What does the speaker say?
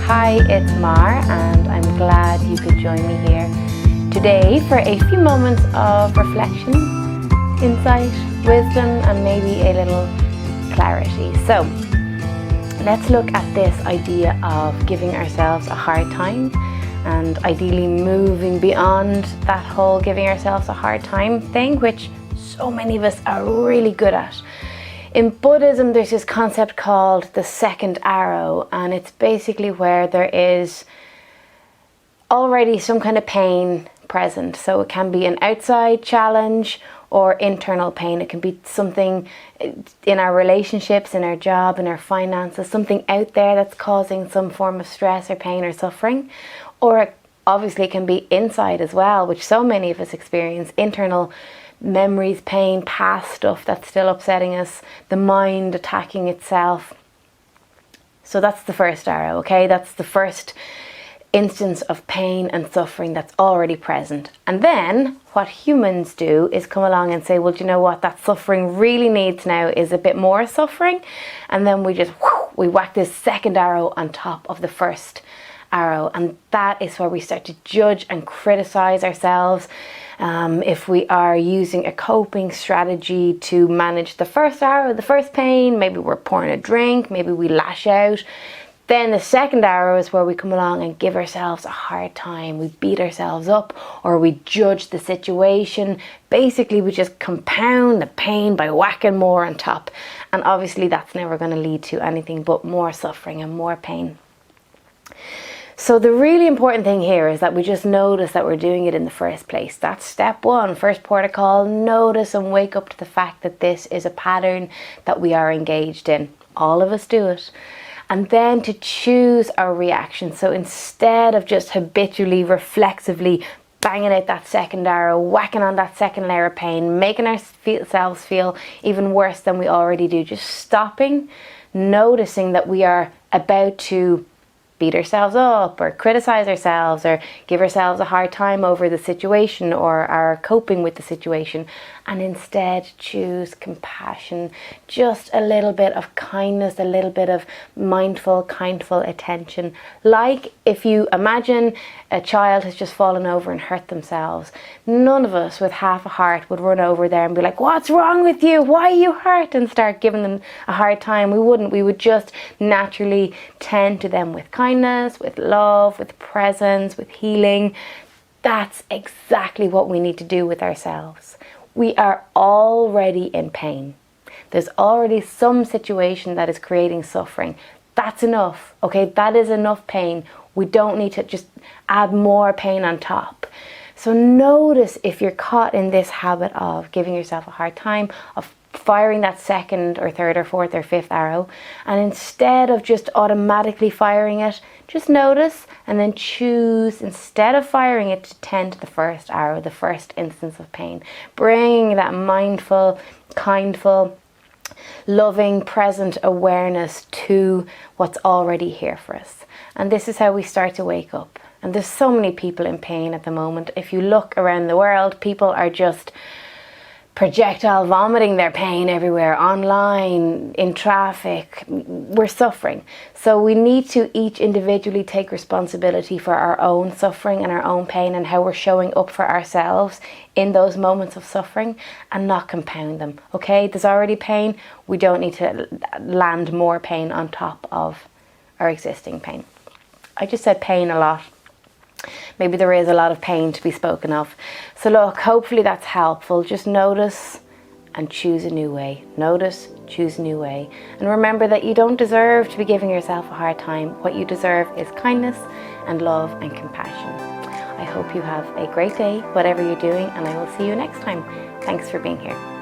Hi, it's Mar, and I'm glad you could join me here today for a few moments of reflection, insight, wisdom, and maybe a little clarity. So let's look at this idea of giving ourselves a hard time, and ideally moving beyond that whole giving ourselves a hard time thing, which so many of us are really good at. In Buddhism, there's this concept called the second arrow, and it's basically where there is already some kind of pain present. So it can be an outside challenge or internal pain. It can be something in our relationships, in our job, in our finances, something out there that's causing some form of stress or pain or suffering. Or obviously it can be inside as well, which so many of us experience, internal memories, pain, past stuff that's still upsetting us, the mind attacking itself. So that's the first arrow, okay? That's the first instance of pain and suffering that's already present. And then what humans do is come along and say, well, do you know what that suffering really needs now is a bit more suffering. And then we whack this second arrow on top of the first arrow. And that is where we start to judge and criticize ourselves. If we are using a coping strategy to manage the first arrow, the first pain, maybe we're pouring a drink, maybe we lash out. Then the second arrow is where we come along and give ourselves a hard time. We beat ourselves up, or we judge the situation. Basically, we just compound the pain by whacking more on top. And obviously that's never going to lead to anything but more suffering and more pain. So the really important thing here is that we just notice that we're doing it in the first place. That's step one, first protocol. Notice and wake up to the fact that this is a pattern that we are engaged in. All of us do it. And then to choose our reaction. So instead of just habitually, reflexively banging out that second arrow, whacking on that second layer of pain, making ourselves feel even worse than we already do, just stopping, noticing that we are about to beat ourselves up or criticize ourselves or give ourselves a hard time over the situation or are coping with the situation, and instead choose compassion, just a little bit of kindness, a little bit of mindful, kindful attention. Like if you imagine a child has just fallen over and hurt themselves, none of us with half a heart would run over there and be like, what's wrong with you? Why are you hurt? And start giving them a hard time. We wouldn't. We would just naturally tend to them with kindness, with love, with presence, with healing. That's exactly what we need to do with ourselves. We are already in pain. There's already some situation that is creating suffering. That's enough, okay? That is enough pain. We don't need to just add more pain on top. So notice if you're caught in this habit of giving yourself a hard time, of firing that second or third or fourth or fifth arrow, and instead of just automatically firing it, just notice and then choose, instead of firing it, to tend to the first arrow, the first instance of pain, bringing that mindful, kindful, loving, present awareness to what's already here for us. And this is how we start to wake up. And there's so many people in pain at the moment. If you look around the world, people are just projectile vomiting their pain everywhere, online, in traffic. We're suffering. So we need to each individually take responsibility for our own suffering and our own pain and how we're showing up for ourselves in those moments of suffering, and not compound them, okay? There's already pain. We don't need to land more pain on top of our existing pain. I just said pain a lot. Maybe there is a lot of pain to be spoken of. So look, hopefully that's helpful. Just notice and choose a new way. Notice, choose a new way. And remember that you don't deserve to be giving yourself a hard time. What you deserve is kindness and love and compassion. I hope you have a great day, whatever you're doing, and I will see you next time. Thanks for being here.